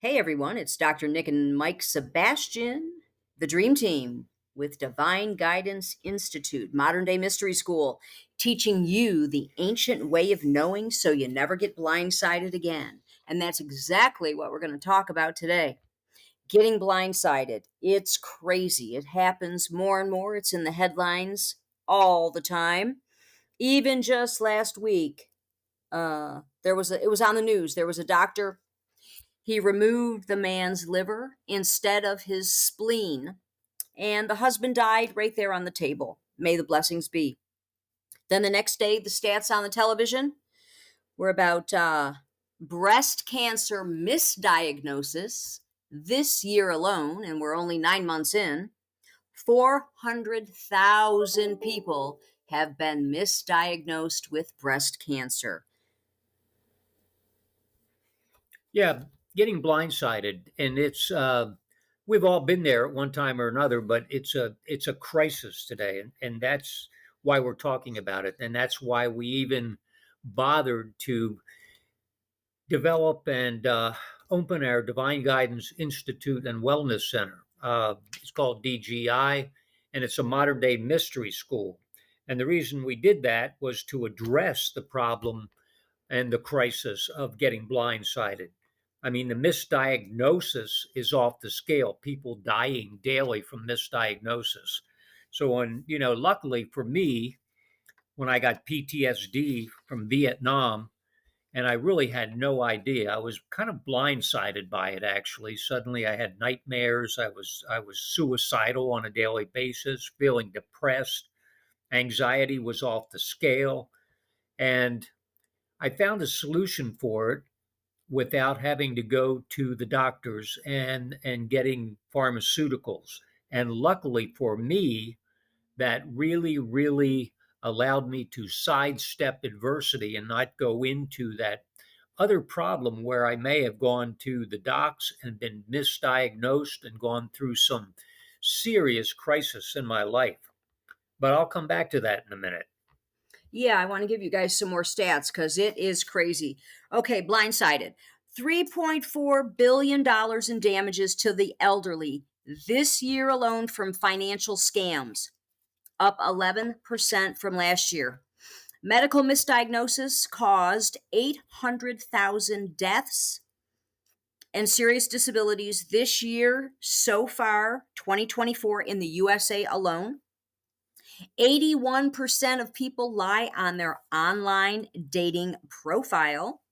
Hey everyone, it's Dr. Nick and Mike Sebastian, the Dream Team with Divine Guidance Institute, Modern Day Mystery School, teaching you the ancient way of knowing so you never get blindsided again. And that's exactly what we're going to talk about today. Getting blindsided. It's crazy. It happens more and more. It's in the headlines all the time. Even just last week, it was on the news. There was a doctor. He removed the man's liver instead of his spleen, and the husband died right there on the table. May the blessings be. Then the next day, the stats on the television were about breast cancer misdiagnosis this year alone, and we're only 9 months in. 400,000 people have been misdiagnosed with breast cancer. Yeah, getting blindsided, and it's we've all been there at one time or another, but it's a crisis today, and that's why we're talking about it, and that's why we even bothered to develop and open our Divine Guidance Institute and Wellness Center. It's called DGI, and it's a modern day mystery school. And the reason we did that was to address the problem and the crisis of getting blindsided. I mean, the misdiagnosis is off the scale, people dying daily from misdiagnosis. So, luckily for me, when I got PTSD from Vietnam, and I really had no idea. I was kind of blindsided by it actually. Suddenly I had nightmares. I was suicidal on a daily basis, feeling depressed. Anxiety was off the scale, and I found a solution for it without having to go to the doctors and getting pharmaceuticals. And luckily for me, that really allowed me to sidestep adversity and not go into that other problem where I may have gone to the docs and been misdiagnosed and gone through some serious crisis in my life. But I'll come back to that in a minute. Yeah, I want to give you guys some more stats because it is crazy. Okay, blindsided. $3.4 billion in damages to the elderly this year alone from financial scams, up 11% from last year. Medical misdiagnosis caused 800,000 deaths and serious disabilities this year so far, 2024, in the USA alone. 81% of people lie on their online dating profile.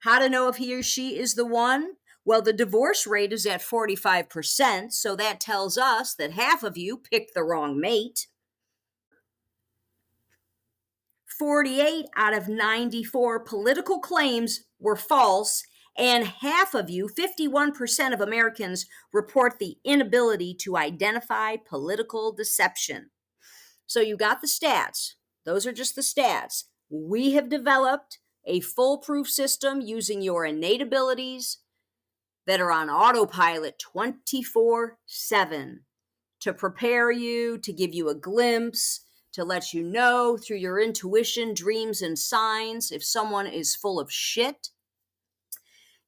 How to know if he or she is the one? Well, the divorce rate is at 45%, so that tells us that half of you picked the wrong mate. 48 out of 94 political claims were false, and half of you, 51% of Americans, report the inability to identify political deception. So you got the stats. Those are just the stats. We have developed a foolproof system using your innate abilities that are on autopilot 24/7 to prepare you, to give you a glimpse, to let you know through your intuition, dreams, and signs if someone is full of shit,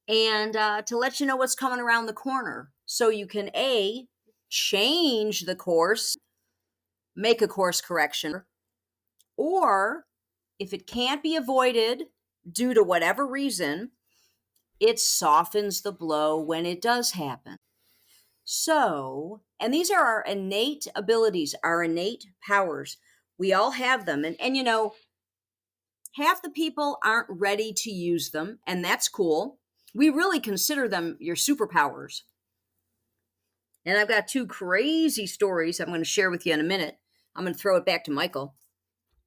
and to let you know what's coming around the corner so you can A, change the course, make a course correction, or if it can't be avoided due to whatever reason, it softens the blow when it does happen. So, and these are our innate abilities, our innate powers. We all have them. And half the people aren't ready to use them, and that's cool. We really consider them your superpowers. And I've got two crazy stories I'm going to share with you in a minute. I'm going to throw it back to Michael.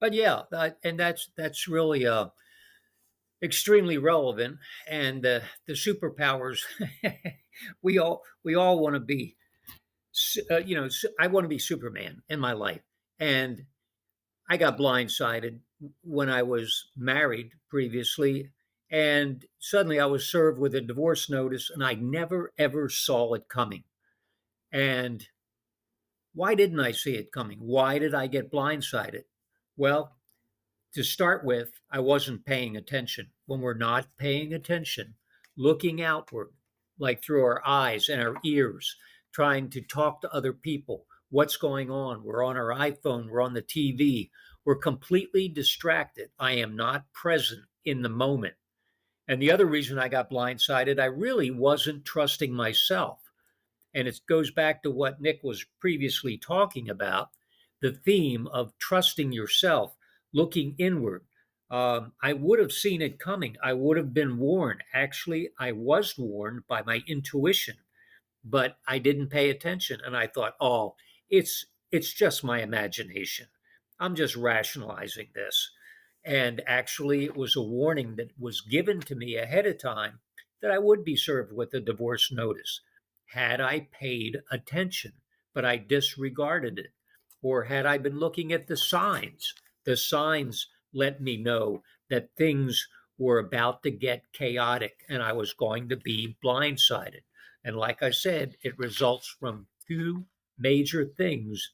But yeah, and that's really extremely relevant. And the superpowers, we all want to be. I want to be Superman in my life, and I got blindsided when I was married previously, and suddenly I was served with a divorce notice, and I never ever saw it coming. And why didn't I see it coming? Why did I get blindsided? Well, to start with, I wasn't paying attention. When we're not paying attention, looking outward, like through our eyes and our ears, trying to talk to other people. What's going on? We're on our iPhone, we're on the TV, we're completely distracted. I am not present in the moment. And the other reason I got blindsided, I really wasn't trusting myself. And it goes back to what Nick was previously talking about, the theme of trusting yourself, looking inward. I would have seen it coming. I would have been warned. Actually, I was warned by my intuition, but I didn't pay attention. And I thought, oh, it's just my imagination. I'm just rationalizing this. And actually, it was a warning that was given to me ahead of time that I would be served with a divorce notice had I paid attention, but I disregarded it. Or had I been looking at the signs let me know that things were about to get chaotic and I was going to be blindsided. And like I said, it results from two major things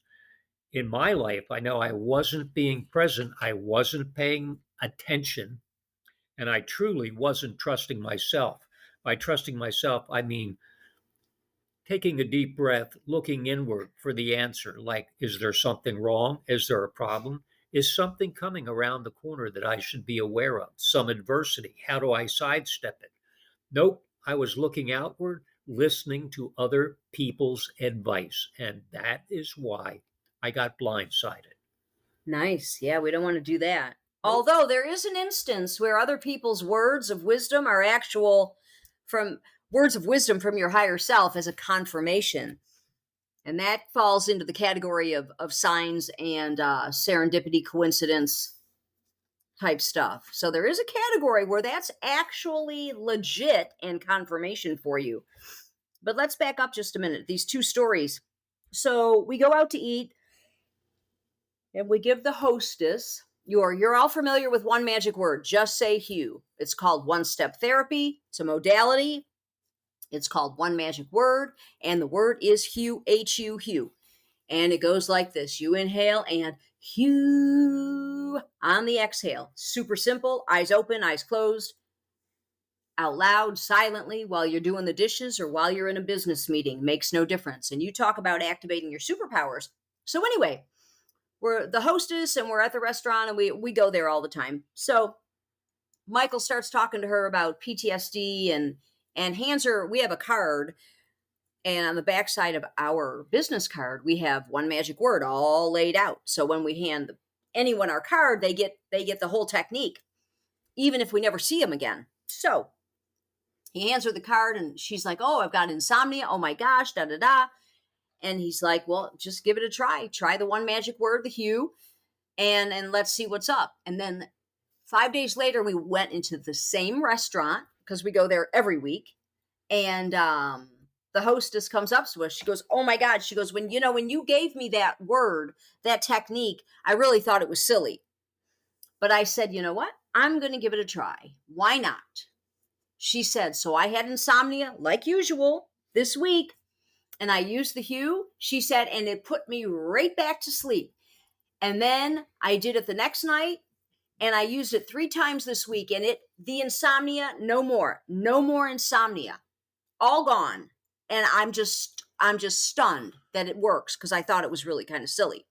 in my life. I know I wasn't being present, I wasn't paying attention, and I truly wasn't trusting myself. By trusting myself, I mean taking a deep breath, looking inward for the answer. Like, is there something wrong? Is there a problem? Is something coming around the corner that I should be aware of? Some adversity? How do I sidestep it? Nope. I was looking outward, listening to other people's advice. And that is why I got blindsided. Nice. Yeah, we don't want to do that. Nope. Although there is an instance where other people's words of wisdom are actual from words of wisdom from your higher self as a confirmation. And that falls into the category of signs and serendipity, coincidence type stuff. So there is a category where that's actually legit and confirmation for you. But let's back up just a minute. These two stories. So we go out to eat and we give the hostess you're all familiar with one magic word. Just say Hugh. It's called one-step therapy. It's a modality. It's called one magic word, and the word is Hugh, H-U, Hugh. And it goes like this. You inhale and Hugh on the exhale. Super simple. Eyes open, eyes closed. Out loud, silently, while you're doing the dishes or while you're in a business meeting. Makes no difference. And you talk about activating your superpowers. So anyway, we're the hostess and we're at the restaurant and we go there all the time. So Michael starts talking to her about PTSD and hands her, we have a card, and on the backside of our business card, we have one magic word all laid out. So when we hand anyone our card, they get the whole technique, even if we never see them again. So he hands her the card and she's like, oh, I've got insomnia. Oh my gosh, da da da. And he's like, well, just give it a try. Try the one magic word, the Hugh, and let's see what's up. And then 5 days later, we went into the same restaurant because we go there every week. And the hostess comes up to us. She goes, oh my God. She goes, when you gave me that word, that technique, I really thought it was silly. But I said, you know what? I'm going to give it a try. Why not? She said, so I had insomnia like usual this week. And I used the Hugh, she said, and it put me right back to sleep. And then I did it the next night, and I used it 3 times this week, and the insomnia, no more insomnia, all gone. And I'm just stunned that it works because I thought it was really kind of silly.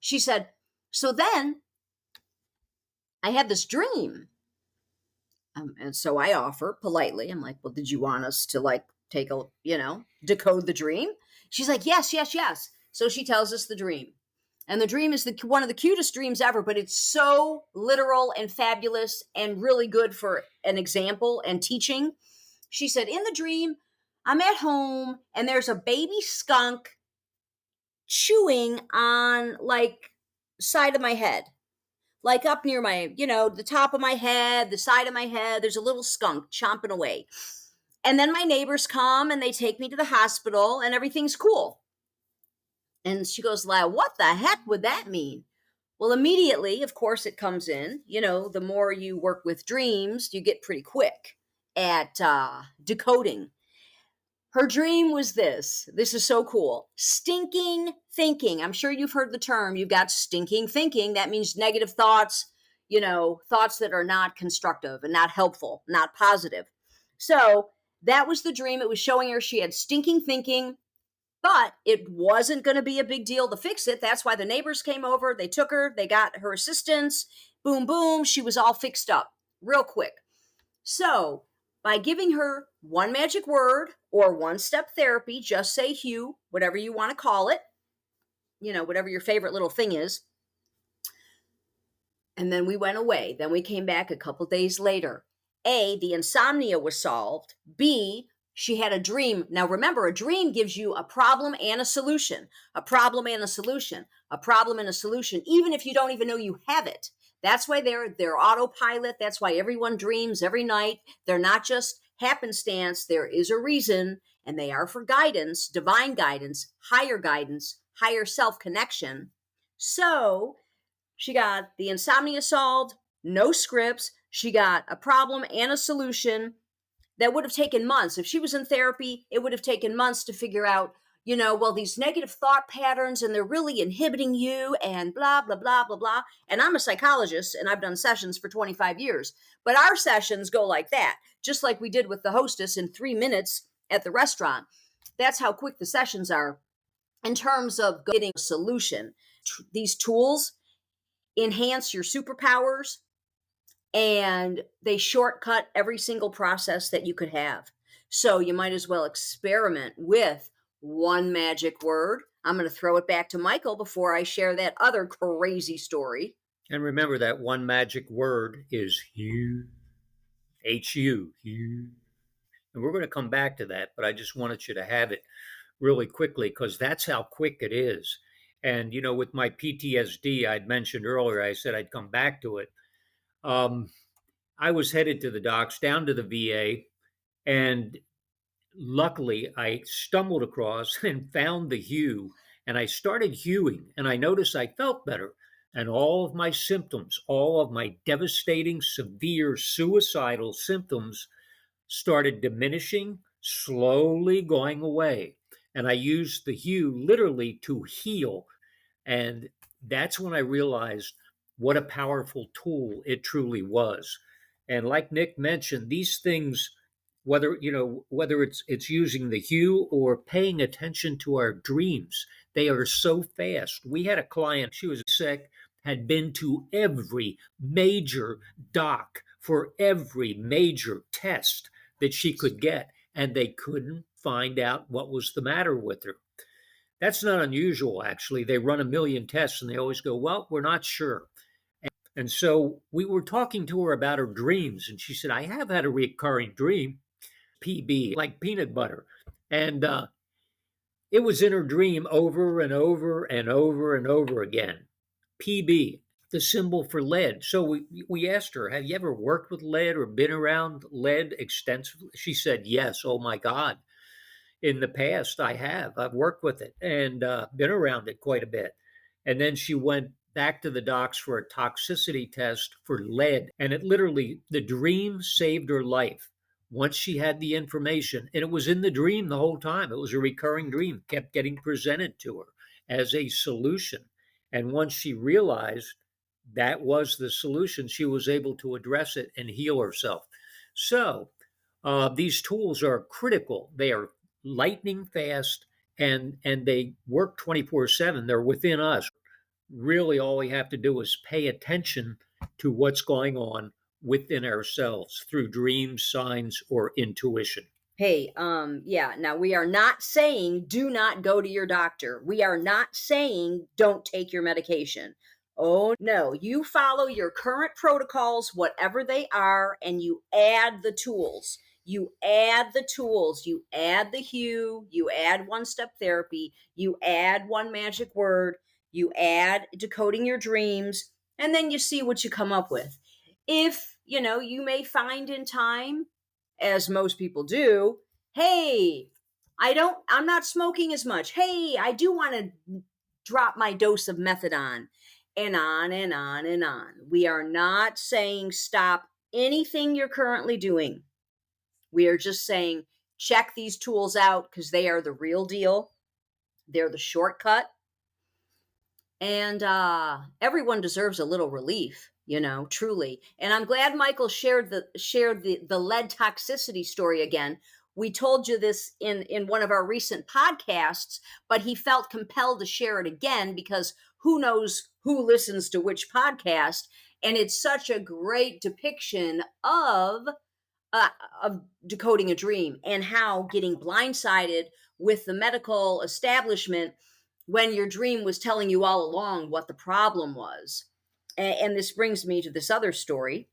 She said, so then I had this dream. And so I offer politely, I'm like, well, did you want us to take a, decode the dream? She's like, yes. So she tells us the dream. And the dream is one of the cutest dreams ever, but it's so literal and fabulous and really good for an example and teaching. She said, in the dream, I'm at home and there's a baby skunk chewing on side of my head. Like up near my, the top of my head, the side of my head, there's a little skunk chomping away. And then my neighbors come and they take me to the hospital and everything's cool. And she goes, what the heck would that mean? Well, immediately, of course, it comes in. The more you work with dreams, you get pretty quick at decoding. Her dream was this. This is so cool. Stinking thinking. I'm sure you've heard the term. You've got stinking thinking. That means negative thoughts, thoughts that are not constructive and not helpful, not positive. So That was the dream. It was showing her she had stinking thinking, but it wasn't going to be a big deal to fix it. That's why the neighbors came over. They took her, they got her assistance. Boom, boom. She was all fixed up real quick. So, by giving her one magic word or one step therapy, just say Hugh, whatever you want to call it, whatever your favorite little thing is. And then we went away. Then we came back a couple days later. A, the insomnia was solved. B, she had a dream. Now remember, a dream gives you a problem and a solution, a problem and a solution, a problem and a solution, even if you don't even know you have it. That's why they're autopilot. That's why everyone dreams every night. They're not just happenstance. There is a reason, and they are for guidance, divine guidance, higher self connection. So she got the insomnia solved, no scripts. She got a problem and a solution that would have taken months. If she was in therapy, it would have taken months to figure out, well, these negative thought patterns and they're really inhibiting you and blah, blah, blah, blah, blah. And I'm a psychologist and I've done sessions for 25 years. But our sessions go like that, just like we did with the hostess in 3 minutes at the restaurant. That's how quick the sessions are in terms of getting a solution. These tools enhance your superpowers, and they shortcut every single process that you could have. So you might as well experiment with one magic word. I'm going to throw it back to Michael before I share that other crazy story. And remember that one magic word is Hugh, H-U, Hugh. And we're going to come back to that, but I just wanted you to have it really quickly because that's how quick it is. And, with my PTSD, I'd mentioned earlier, I said I'd come back to it. I was headed to the docks, down to the VA, and luckily I stumbled across and found the Hue, and I started hewing, and I noticed I felt better. And all of my symptoms, all of my devastating, severe, suicidal symptoms started diminishing, slowly going away. And I used the Hue literally to heal. And that's when I realized what a powerful tool it truly was. And like Nick mentioned, these things, whether it's using the Hue or paying attention to our dreams, they are so fast. We had a client, she was sick, had been to every major doc for every major test that she could get, and they couldn't find out what was the matter with her. That's not unusual, actually. They run a million tests and they always go, well, we're not sure. And so we were talking to her about her dreams, and she said, I have had a recurring dream, PB, like peanut butter. And it was in her dream over and over and over and over again. PB, the symbol for lead. So we asked her, have you ever worked with lead or been around lead extensively? She said, yes. Oh, my God. In the past, I have. I've worked with it and been around it quite a bit. And then she went back to the docs for a toxicity test for lead. And it literally, the dream saved her life once she had the information. And it was in the dream the whole time. It was a recurring dream, kept getting presented to her as a solution. And once she realized that was the solution, she was able to address it and heal herself. So these tools are critical. They are lightning fast, and they work 24/7. They're within us. Really, all we have to do is pay attention to what's going on within ourselves through dreams, signs, or intuition. Hey, yeah. Now we are not saying do not go to your doctor. We are not saying don't take your medication. Oh no, you follow your current protocols, whatever they are, and you add the tools. You add the tools, you add the Hue, you add one step therapy, you add one magic word, you add decoding your dreams, and then you see what you come up with. If, you may find in time, as most people do, hey, I'm not smoking as much. Hey, I do want to drop my dose of methadone, and on and on and on. We are not saying stop anything you're currently doing. We are just saying check these tools out because they are the real deal. They're the shortcut. And everyone deserves a little relief, truly. And I'm glad Michael shared the lead toxicity story again. we told you this in one of our recent podcasts, but he felt compelled to share it again because who knows who listens to which podcast. And it's such a great depiction uh, of decoding a dream and how getting blindsided with the medical establishment when your dream was telling you all along what the problem was. And this brings me to this other story,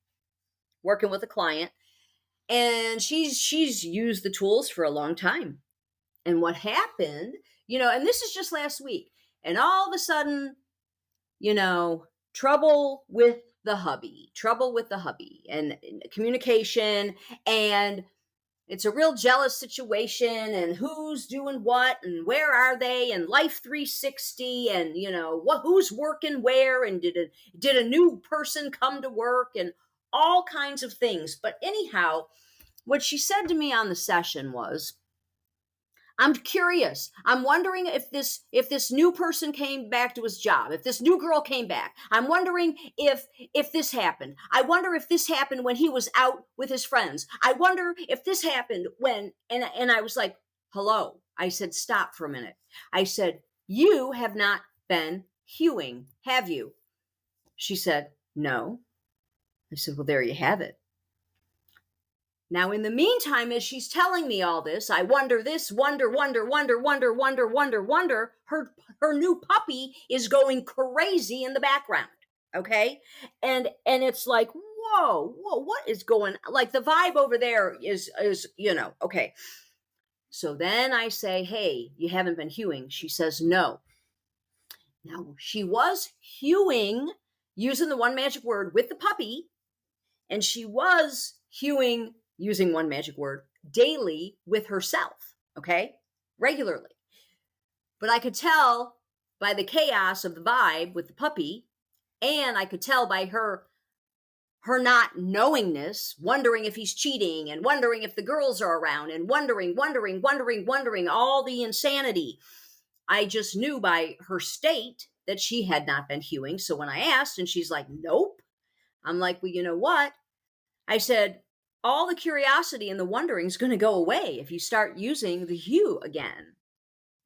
working with a client, and she's used the tools for a long time. And what happened, and this is just last week, and all of a sudden, trouble with the hubby and communication, and it's a real jealous situation, and who's doing what and where are they, and life 360, and who's working where, and did a new person come to work, and all kinds of things. But anyhow, what she said to me on the session was, I'm curious. I'm wondering if this new person came back to his job, if this new girl came back. I'm wondering if this happened. I wonder if this happened when he was out with his friends. I wonder if this happened when and I was like, "Hello." I said, "Stop for a minute." I said, "You have not been hewing, have you?" She said, "No." I said, "Well, there you have it." Now, in the meantime, as she's telling me all this, I wonder this, wonder, her new puppy is going crazy in the background. Okay. And it's like, whoa, what is going, like the vibe over there is, okay. So then I say, "Hey, you haven't been hewing." She says, "No." Now, she was hewing using the one magic word with the puppy, and she was hewing using one magic word daily with herself, okay? Regularly. But I could tell by the chaos of the vibe with the puppy, and I could tell by her not knowingness, wondering if he's cheating, and wondering if the girls are around, and wondering all the insanity. I just knew by her state that she had not been hewing. So when I asked, and she's like, "Nope," I'm like, "Well, you know what?" I said, all the curiosity and the wondering is going to go away if you start using the hue again.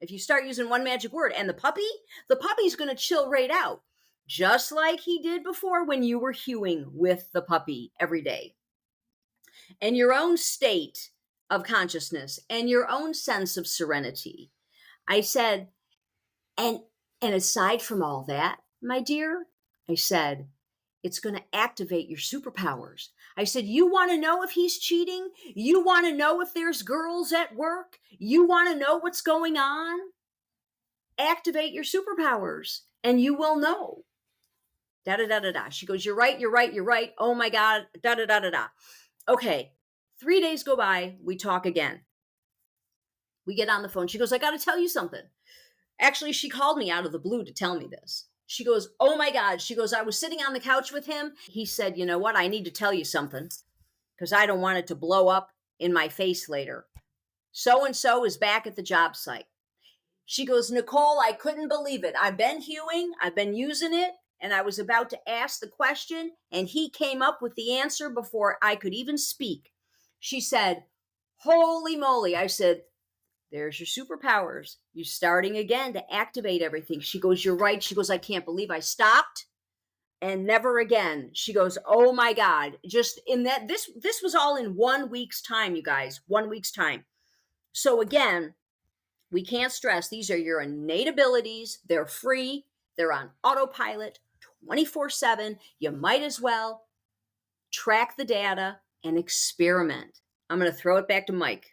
If you start using one magic word, and the puppy's going to chill right out, just like he did before when you were hewing with the puppy every day. And your own state of consciousness and your own sense of serenity. I said, and aside from all that, my dear, I said, it's going to activate your superpowers. I said, you want to know if he's cheating? You want to know if there's girls at work? You want to know what's going on? Activate your superpowers and you will know. Da da da da da. She goes, "You're right, you're right, you're right. Oh my God, da da da da da." Okay, 3 days go by. We talk again. We get on the phone. She goes, "I got to tell you something." Actually, she called me out of the blue to tell me this. She goes, "Oh my God." She goes, "I was sitting on the couch with him. He said, 'You know what? I need to tell you something because I don't want it to blow up in my face later. So and so is back at the job site.'" She goes, "Nicole, I couldn't believe it. I've been hewing, I've been using it, and I was about to ask the question, and he came up with the answer before I could even speak." She said, "Holy moly." I said, "There's your superpowers. You're starting again to activate everything." She goes, "You're right." She goes, "I can't believe I stopped and never again." She goes, "Oh my God." Just in that, this was all in 1 week's time, you guys, 1 week's time. So again, we can't stress, these are your innate abilities. They're free. They're on autopilot 24/7. You might as well track the data and experiment. I'm going to throw it back to Mike.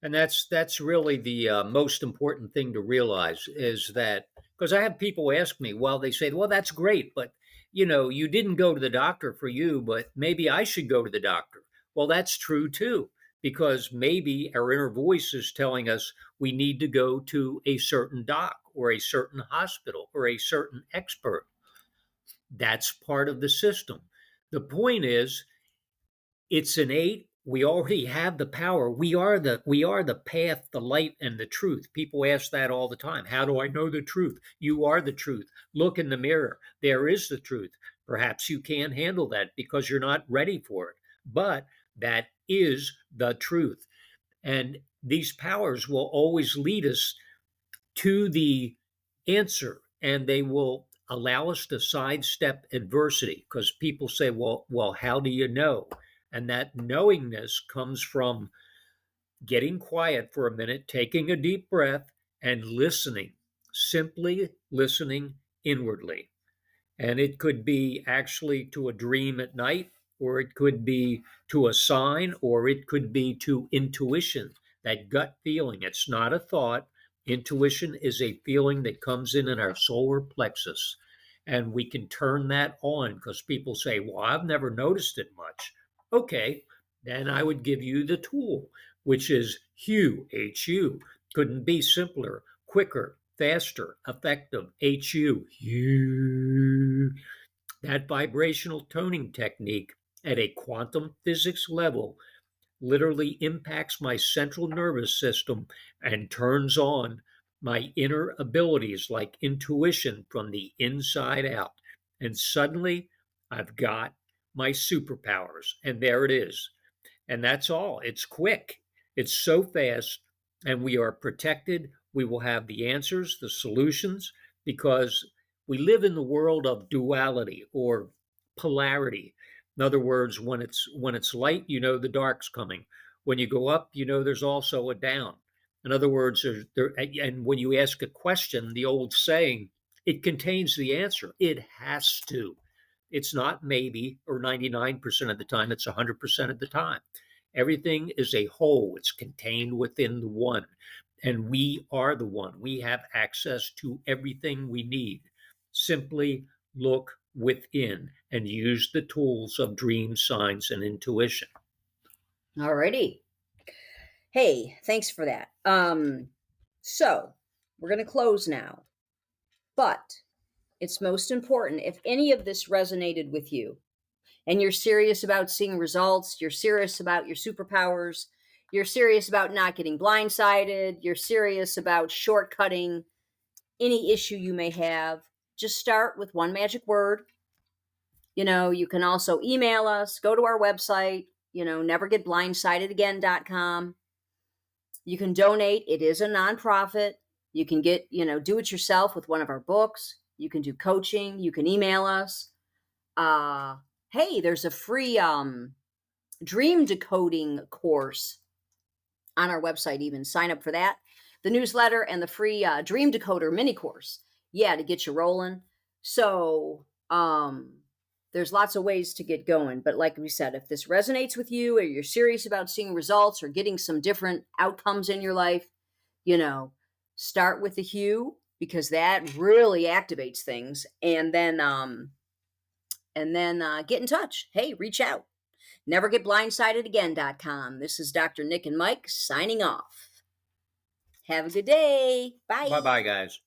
And that's really the most important thing to realize is that, because I have people ask me, well, they say, "Well, that's great, but you didn't go to the doctor for you, but maybe I should go to the doctor." Well, that's true too, because maybe our inner voice is telling us we need to go to a certain doc or a certain hospital or a certain expert. That's part of the system. The point is, it's innate. We already have the power. We are the path, the light, and the truth. People ask that all the time. How do I know the truth? You are the truth. Look in the mirror. There is the truth. Perhaps you can't handle that because you're not ready for it. But that is the truth. And these powers will always lead us to the answer, and they will allow us to sidestep adversity, because people say, well, how do you know? And that knowingness comes from getting quiet for a minute, taking a deep breath, and listening, simply listening inwardly. And it could be actually to a dream at night, or it could be to a sign, or it could be to intuition, that gut feeling. It's not a thought. Intuition is a feeling that comes in our solar plexus. And we can turn that on, because people say, well, I've never noticed it much. Okay, then I would give you the tool, which is HU, HU. Couldn't be simpler, quicker, faster, effective, HU. That vibrational toning technique at a quantum physics level literally impacts my central nervous system and turns on my inner abilities like intuition from the inside out. And suddenly I've got my superpowers. And there it is. And that's all. It's quick, it's so fast, and we are protected. We will have the answers, the solutions, because we live in the world of duality or polarity. In other words, when it's light, you know the dark's coming. When you go up, you know there's also a down. In other words, and when you ask a question, the old saying, it contains the answer. It has to. It's not maybe or 99% of the time, it's 100% of the time. Everything is a whole, it's contained within the one. And we are the one. We have access to everything we need. Simply look within and use the tools of dream, signs, and intuition. Alrighty. Hey, thanks for that. So we're going to close now, but it's most important, if any of this resonated with you and you're serious about seeing results, you're serious about your superpowers, you're serious about not getting blindsided, you're serious about shortcutting any issue you may have, just start with one magic word. You can also email us, go to our website, nevergetblindsidedagain.com. You can donate. It is a nonprofit. You can get, do it yourself with one of our books. You can do coaching. You can email us. Hey, there's a free dream decoding course on our website. Even sign up for that. The newsletter and the free dream decoder mini course. Yeah, to get you rolling. So there's lots of ways to get going. But like we said, if this resonates with you, or you're serious about seeing results or getting some different outcomes in your life, start with the hue, because that really activates things. And then get in touch. Hey, reach out. Nevergetblindsidedagain.com. This is Dr. Nick and Mike signing off. Have a good day. Bye. Bye bye, guys.